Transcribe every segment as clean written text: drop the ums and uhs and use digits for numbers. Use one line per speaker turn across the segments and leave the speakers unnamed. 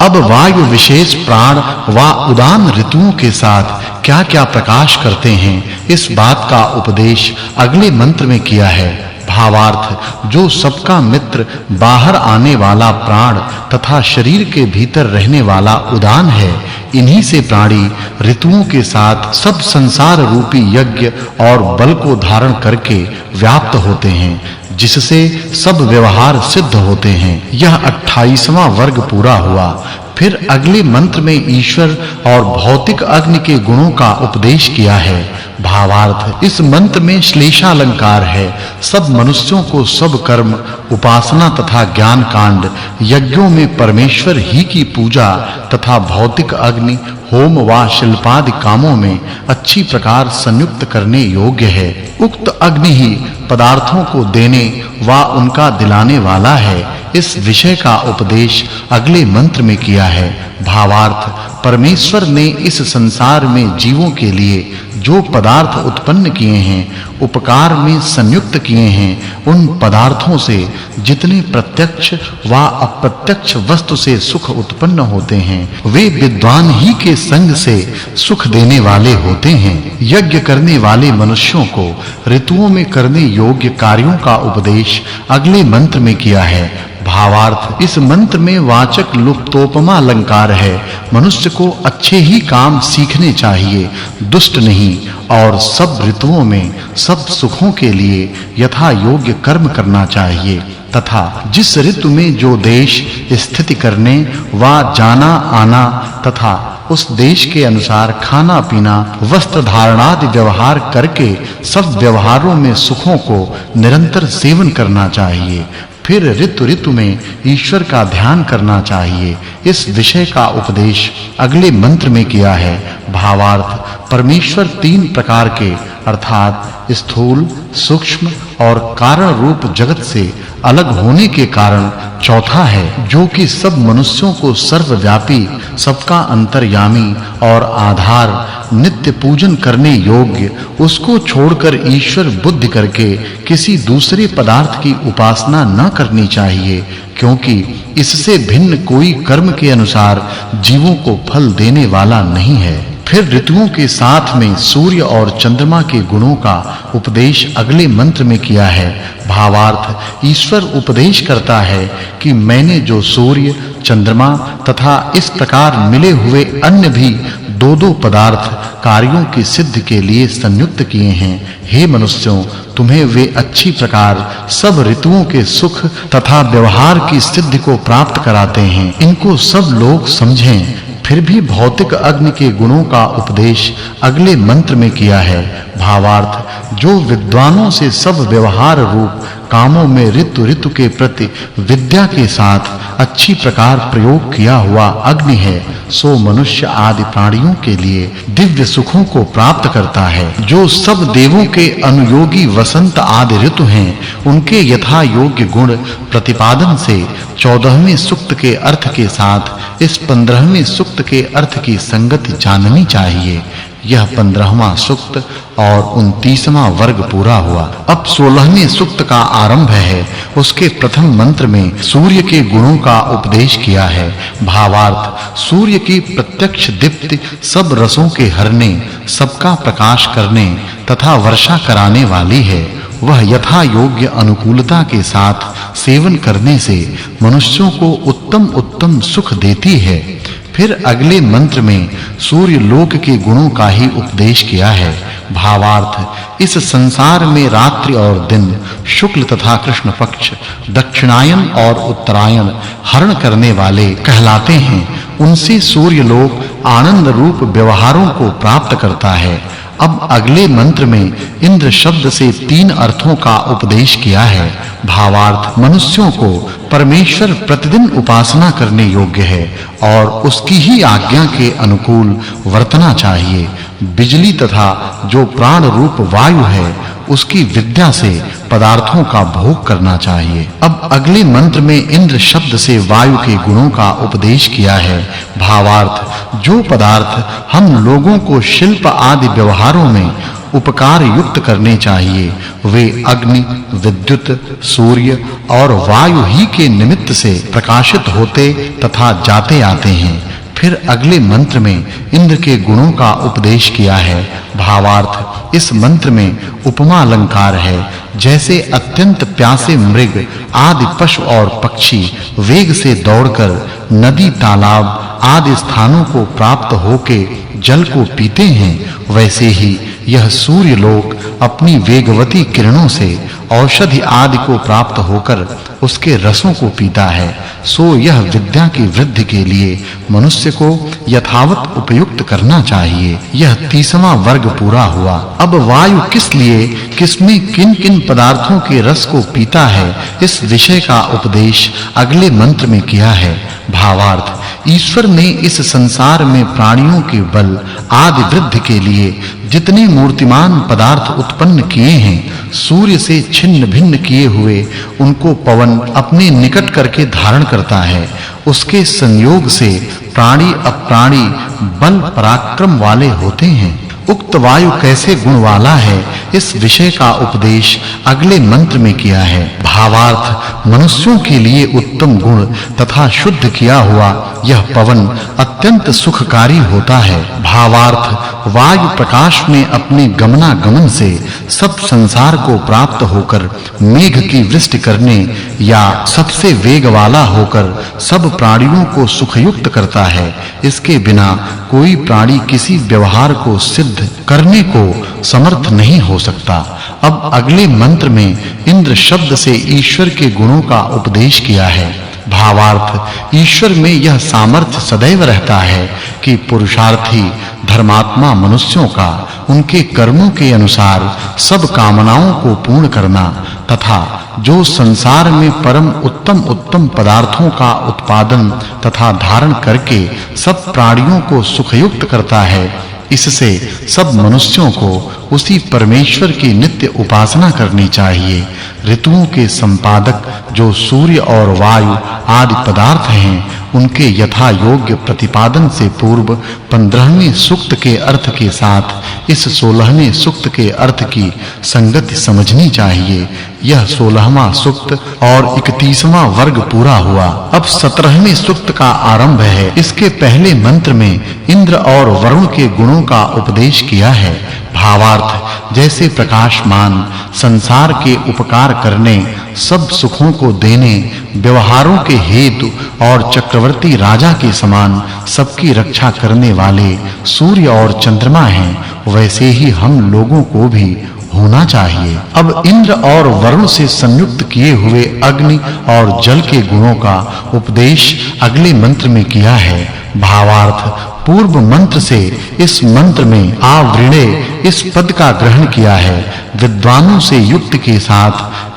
अब वायु विशेष प्राण व उदान ऋतुओं के साथ क्या-क्या प्रकाश करते हैं, इस बात का उपदेश अगले मंत्र में किया है। भावार्थ, जो सबका मित्र, बाहर आने वाला प्राण तथा शरीर के भीतर रहने वाला उदान है, इन्हीं से प्राणी ऋतुओं के साथ सब संसार रूपी यज्ञ और बल को धारण करके व्याप्त होते हैं, जिससे सब व्यवहार सिद्ध होते हैं। यह 28वां वर्ग पूरा हुआ। फिर अगले मंत्र में ईश्वर और भौतिक अग्नि के गुणों का उपदेश किया है। भावार्थ, इस मंत्र में श्लेषालंकार है। सब मनुष्यों को सब कर्म, उपासना तथा ज्ञान कांड, यज्ञों में परमेश्वर ही की पूजा तथा भौतिक अग्नि, होम व शिल्पादि कामों में अच्छी प्रकार संयुक्त करने योग्य है। उक्त अग्नि ही पदार्थों को देने व उनका दिलाने वाला है। इस विषय का उपदेश अगले मंत्र में किया है। भावार्थ, परमेश्वर ने इस संसार में जीवों के लिए जो पदार्थ उत्पन्न किए हैं, उपकार में संयुक्त किए हैं, उन पदार्थों से जितने प्रत्यक्ष व अप्रत्यक्ष वस्तु से सुख उत्पन्न होते हैं, वे विद्वान ही के संग से सुख देने वाले होते हैं। यज्ञ करने वाले मनुष्यों को ऋतुओं में करने योग्य कार्यों का उपदेश अगले मंत्र में किया है। भावार्थ, इस मंत्र में वाचक् लुप्तोपमा अलंकार है। मनुष्य को अच्छे ही काम सीखने चाहिए, दुष्ट नहीं, और सब ऋतुओं में सब सुखों के लिए यथा योग्य कर्म करना चाहिए तथा जिस ऋतु में जो देश स्थिति करने व जाना आना तथा उस देश के अनुसार खाना पीना, वस्त्र धारणादि व्यवहार करके सब व्यवहारों में सुखों को निरंतर सेवन करना चाहिए। फिर ऋतु में ईश्वर का ध्यान करना चाहिए। इस विषय का उपदेश अगले मंत्र में किया है। भावार्थ, परमेश्वर 3 प्रकार के अर्थात स्थूल, सूक्ष्म और कारण रूप जगत से अलग होने के कारण चौथा है, जो कि सब मनुष्यों को सर्वव्यापी, सबका अंतर्यामी और आधार, नित्य पूजन करने योग्य, उसको छोड़कर ईश्वर बुद्धि करके किसी दूसरे पदार्थ की उपासना न करनी चाहिए, क्योंकि इससे भिन्न कोई कर्म के अनुसार जीवों को फल देने वाला नहीं है। फिर ऋतुओं के साथ में सूर्य और चंद्रमा के गुणों का उपदेश अगले मंत्र में किया है। भावार्थ, ईश्वर उपदेश करता है कि मैंने जो सूर्य, चंद्रमा तथा इस प्रकार मिले हुए अन्य भी 2-2 पदार्थ कार्यों की सिद्धि के लिए संयुक्त किए हैं, हे मनुष्यों, तुम्हें वे अच्छी प्रकार सब ऋतुओं के सुख तथा व्यवहार की सिद्धि को प्राप्त कराते हैं। इनको सब लोग समझें। फिर भी भौतिक अग्नि के गुणों का उपदेश अगले मंत्र में किया है। भावार्थ, जो विद्वानों से सब व्यवहार रूप कामों में ऋतु के प्रति विद्या के साथ अच्छी प्रकार प्रयोग किया हुआ अग्नि है, सो मनुष्य आदि प्राणियों के लिए दिव्य सुखों को प्राप्त करता है। जो सब देवों के अनुयोगी वसंत आदि ऋतु हैं, उनके यथा योग्य गुण प्रतिपादन से 14वें सूक्त के अर्थ के साथ इस 15वें सूक्त के अर्थ की संगति जाननी चाहिए। यह 15वां सूक्त और 29वां वर्ग पूरा हुआ। अब 16वें सूक्त का आरंभ है। उसके प्रथम मंत्र में सूर्य के गुणों का उपदेश किया है। भावार्थ, सूर्य की प्रत्यक्ष दीप्ति सब रसों के हरने, सबका प्रकाश करने तथा वर्षा कराने वाली है। वह यथा योग्य अनुकूलता के साथ सेवन करने से मनुष्यों को उत्तम सुख देती है। फिर अगले मंत्र में सूर्य लोक के गुणों का ही उपदेश किया है। भावार्थ, इस संसार में रात्रि और दिन, शुक्ल तथा कृष्ण पक्ष, दक्षिणायन और उत्तरायण हरण करने वाले कहलाते हैं। उनसे सूर्य लोक आनंद रूप व्यवहारों को प्राप्त करता है। अब अगले मंत्र में इंद्र शब्द से 3 अर्थों का उपदेश किया है। भावार्थ, मनुष्यों को परमेश्वर प्रतिदिन उपासना करने योग्य है और उसकी ही आज्ञा के अनुकूल वर्तना चाहिए। बिजली तथा जो प्राण रूप वायु है, उसकी विद्या से पदार्थों का भोग करना चाहिए। अब अगले मंत्र में इंद्र शब्द से वायु के गुणों का उपदेश किया है। भावार्थ, जो पदार्थ हम लोगों को शिल्प आदि व्यवहारों में उपकार युक्त करने चाहिए। वे अग्नि, विद्युत, सूर्य और वायु ही के निमित्त से प्रकाशित होते तथा जाते आते हैं। फिर अगले मंत्र में इंद्र के गुणों का उपदेश किया है। भावार्थ, इस मंत्र में उपमा अलंकार है। जैसे अत्यंत प्यासे मृग आदि पशु और पक्षी वेग से दौड़कर नदी, तालाब आदि स्थानों को प्राप्त होके जल को पीते हैं, वैसे ही यह सूर्य लोक अपनी वेगवती किरणों से औषधि आदि को प्राप्त होकर उसके रसों को पीता है। सो यह विद्या की वृद्धि के लिए मनुष्य को यथावत उपयुक्त करना चाहिए। यह 30वां वर्ग पूरा हुआ। अब वायु किस लिए, किसमें किन-किन पदार्थों के रस को पीता है, इस विषय का उपदेश अगले मंत्र में किया है। भावार्थ, ईश्वर ने इस संसार में प्राणियों के बल आदि वृद्धि के लिए जितने मूर्तिमान पदार्थ उत्पन्न किए हैं, सूर्य से छिन्न भिन्न किए हुए उनको पवन अपने निकट करके धारण करता है। उसके संयोग से प्राणी अप्राणी बल पराक्रम वाले होते हैं। उक्त वायु कैसे गुण वाला है, इस विषय का उपदेश अगले मंत्र में किया है। भावार्थ, मनुष्यों के लिए उत्तम गुण तथा शुद्ध किया हुआ यह पवन अत्यंत सुखकारी होता है। भावार्थ, वायु प्रकाश में अपने गमनागमन से सब संसार को प्राप्त होकर मेघ की वृष्टि करने या सबसे वेग वाला होकर सब प्राणियों को सुखयुक्त करता है। इसके बिना कोई प्राणी किसी व्यवहार को सिद्ध करने को समर्थ नहीं हो सकता। अब अगले मंत्र में इंद्र शब्द से ईश्वर के गुणों का उपदेश किया है। भावार्थ, ईश्वर में यह सामर्थ्य सदैव रहता है कि पुरुषार्थी धर्मात्मा मनुष्यों का उनके कर्मों के अनुसार सब कामनाओं को पूर्ण करना तथा जो संसार में परम उत्तम पदार्थों का उत्पादन तथा धारण करके सब प्राणियों को सुखयुक्त करता है, इससे सब मनुष्यों को उसी परमेश्वर की नित्य उपासना करनी चाहिए। ऋतुओं के संपादक जो सूर्य और वायु आदि पदार्थ हैं, उनके यथा योग्य प्रतिपादन से पूर्व 15वें सूक्त के अर्थ के साथ इस 16वें सूक्त के अर्थ की संगति समझनी चाहिए। यह 16वां सूक्त और 31वां वर्ग पूरा हुआ। अब 17वें सूक्त का आरंभ है। इसके पहले मंत्र में इंद्र और वरुण के गुणों का उपदेश किया है। भावार्थ, जैसे प्रकाशमान संसार के उपकार करने, सब सुखों को देने, व्यवहारों के हेतु और चक्रवर्ती राजा के समान सबकी रक्षा करने वाले सूर्य और चंद्रमा हैं, वैसे ही हम लोगों को भी होना चाहिए। अब इंद्र और वरुण से संयुक्त किए हुए अग्नि और जल के गुणों का उपदेश अगले मंत्र में किया है। भावार्थ, पूर्व मंत्र से इस मंत्र में आवृणे इस पद का ग्रहण किया है। विद्वानों से युक्त के साथ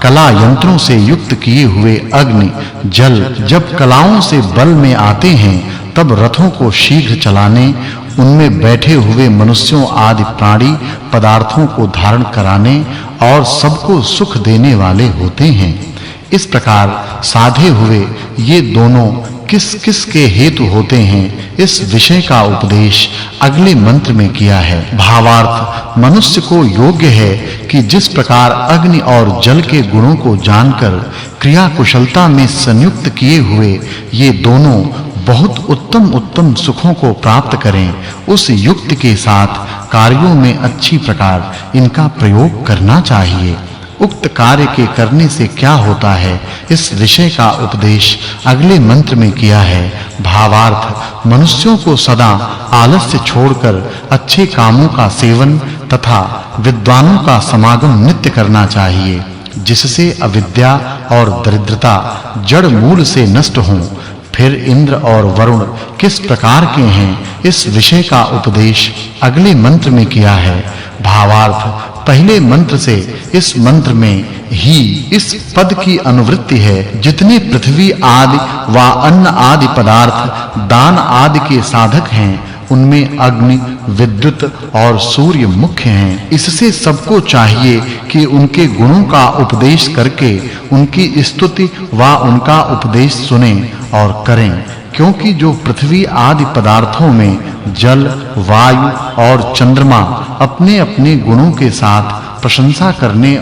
कला यंत्रों से युक्त किए हुए अग्नि, जल जब कलाओं से बल में आते हैं, तब रथों को शीघ्र चलाने, उनमें बैठे हुए मनुष्यों आदि प्राणी पदार्थों को धारण कराने और सबको सुख देने वाले होते हैं। इस प्रकार साधे हुए ये दोनों किस-किस के हेतु होते हैं, इस विषय का उपदेश अगले मंत्र में किया है। भावार्थ, मनुष्य को योग्य है कि जिस प्रकार अग्नि और जल के गुणों को जानकर क्रिया कुशलता में संयुक्त किए हुए ये दोनों बहुत उत्तम सुखों को प्राप्त करें, उस युक्ति के साथ कार्यों में अच्छी प्रकार इनका प्रयोग करना चाहिए। उक्त कार्य के करने से क्या होता है, इस विषय का उपदेश अगले मंत्र में किया है। भावार्थ, मनुष्यों को सदा आलस्य छोड़कर अच्छे कामों का सेवन तथा विद्वानों का समागम नित्य करना चाहिए, जिससे अविद्या और दरिद्रता जड़ मूल से नष्ट हों। फिर इंद्र और वरुण किस प्रकार के हैं, इस विषय का उपदेश अगले मंत्र में किया है। भावार्थ, पहले मंत्र से इस मंत्र में ही इस पद की अनुवृत्ति है। जितने पृथ्वी आदि व अन्न आदि पदार्थ दान आदि के साधक हैं, उनमें अग्नि, विद्युत और सूर्य मुख्य हैं। इससे सबको चाहिए कि उनके गुणों का उपदेश करके उनकी स्तुति व उनका उपदेश सुनें और करें, क्योंकि जो पृथ्वी आदि पदार्थों में जल, वायु और चंद्रमा अपने-अपने गुणों के साथ प्रशंसा करने